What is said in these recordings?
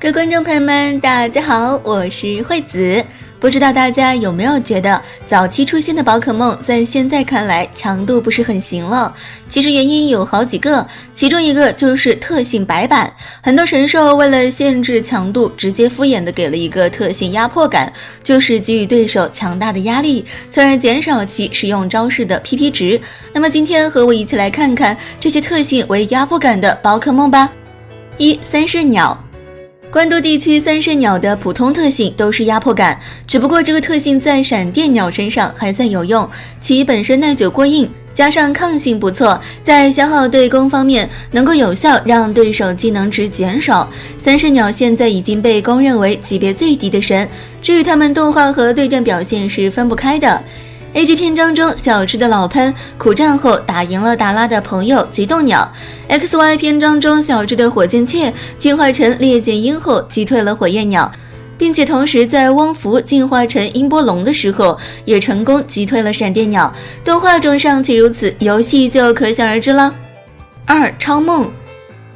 各位观众朋友们，大家好，我是惠子。不知道大家有没有觉得早期出现的宝可梦在现在看来强度不是很行了？其实原因有好几个，其中一个就是特性白板。很多神兽为了限制强度，直接敷衍的给了一个特性压迫感，就是给予对手强大的压力，从而减少其使用招式的 PP 值。那么今天和我一起来看看这些特性为压迫感的宝可梦吧。1. 三圣鸟。关东地区三圣鸟的普通特性都是压迫感，只不过这个特性在闪电鸟身上还算有用，其本身耐久过硬，加上抗性不错，在消耗对攻方面能够有效让对手技能值减少。三圣鸟现在已经被公认为级别最低的神，至于他们动画和对战表现是分不开的。AG 篇章中，小智的老喷苦战后打赢了达拉的朋友极冻鸟。XY 篇章中，小智的火箭雀进化成烈箭鹰后击退了火焰鸟，并且同时在汪符进化成音波龙的时候也成功击退了闪电鸟。动画中尚且如此，游戏就可想而知了。2. 超梦。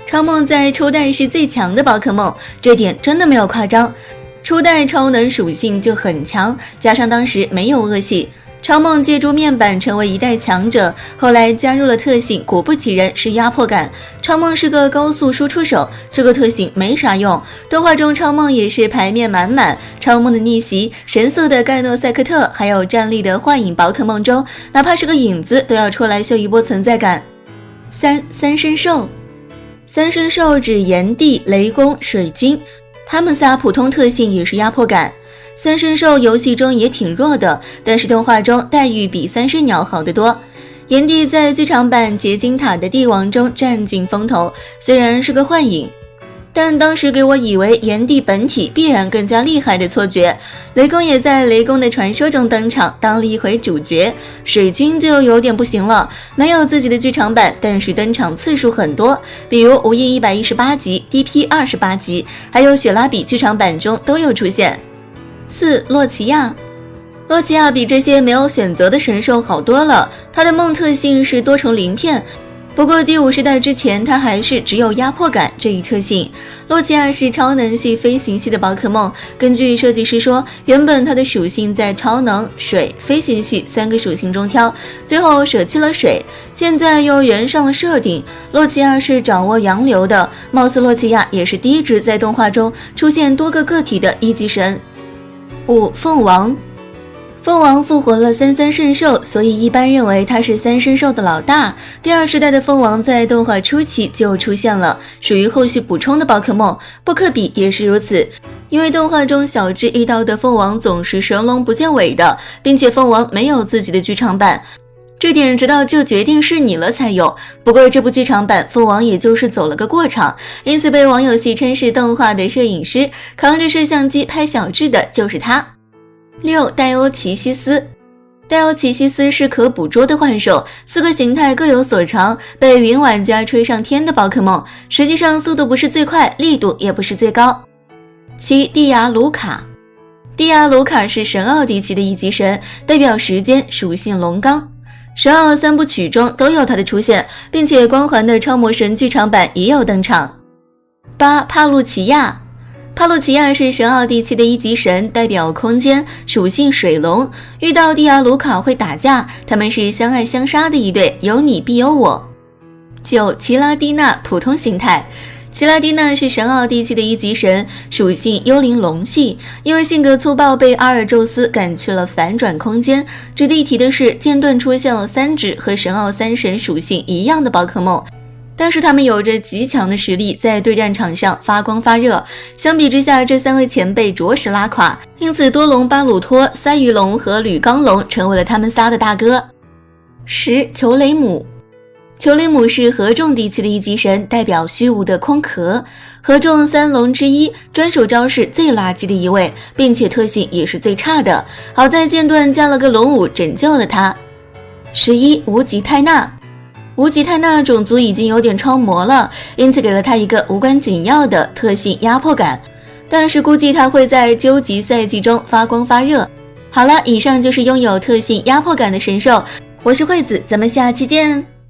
超梦在初代是最强的宝可梦，这点真的没有夸张。初代超能属性就很强，加上当时没有恶系，超梦借助面板成为一代强者，后来加入了特性，果不其然是压迫感。超梦是个高速输出手，这个特性没啥用。动画中超梦也是牌面满满，超梦的逆袭、神速的盖诺赛克特，还有战力的幻影宝可梦中，哪怕是个影子都要出来秀一波存在感。3. 三圣兽。三圣兽指炎帝、雷公、水君，他们仨普通特性也是压迫感。三圣兽游戏中也挺弱的，但是动画中待遇比三圣鸟好得多。炎帝在剧场版结晶塔的帝王中占尽风头，虽然是个幻影，但当时给我以为炎帝本体必然更加厉害的错觉。雷公也在雷公的传说中登场，当了一回主角。水君就有点不行了，没有自己的剧场版，但是登场次数很多，比如无印118集、DP 28集，还有雪拉比剧场版中都有出现。4. 洛奇亚。洛奇亚比这些没有选择的神兽好多了，它的梦特性是多重鳞片，不过第50代之前它还是只有压迫感这一特性。洛奇亚是超能系飞行系的宝可梦，根据设计师说，原本它的属性在超能、水、飞行系3个属性中挑，最后舍弃了水，现在又圆上了设定。洛奇亚是掌握洋流的，貌似洛奇亚也是第一只在动画中出现多个个体的一级神。5. 凤王。凤王复活了33圣兽，所以一般认为它是三圣兽的老大。第2世代的凤王在动画初期就出现了，属于后续补充的宝可梦。布克比也是如此，因为动画中小智遇到的凤王总是神龙不见尾的，并且凤王没有自己的剧场版，这点直到就决定是你了才有。不过这部剧场版凤王也就是走了个过场，因此被网友戏称是动画的摄影师，扛着摄像机拍小智的就是他。6. 戴欧奇西斯。戴欧奇西斯是可捕捉的幻兽，4个形态各有所长，被云玩家吹上天的宝可梦，实际上速度不是最快，力度也不是最高。7. 蒂亚卢卡。蒂亚卢卡是神奥地区的一级神，代表时间，属性龙刚，神奥3部曲中都有它的出现，并且光环的超魔神剧场版也有登场。8. 帕路奇亚。帕路奇亚是神奥地区的一级神，代表空间，属性水龙，遇到蒂亚卢卡会打架，他们是相爱相杀的一对，有你必有我。9. 奇拉蒂娜普通形态。奇拉蒂娜是神奥地区的一级神，属性幽灵龙系，因为性格粗暴被阿尔宙斯赶去了反转空间。值得一提的是，剑盾出现了3只和神奥3神属性一样的宝可梦，但是他们有着极强的实力，在对战场上发光发热。相比之下，这3位前辈着实拉垮，因此多龙巴鲁托、三鱼龙和铝钢龙成为了他们仨的大哥。10. 球雷姆。球雷姆是合众地区的一级神，代表虚无的空壳，合众3龙之一，专属招式最垃圾的一位，并且特性也是最差的，好在剑盾加了个龙舞拯救了他。11. 无极泰纳。无极泰纳种族已经有点超模了，因此给了他一个无关紧要的特性压迫感，但是估计他会在究极赛季中发光发热。好了，以上就是拥有特性压迫感的神兽，我是惠子，咱们下期见。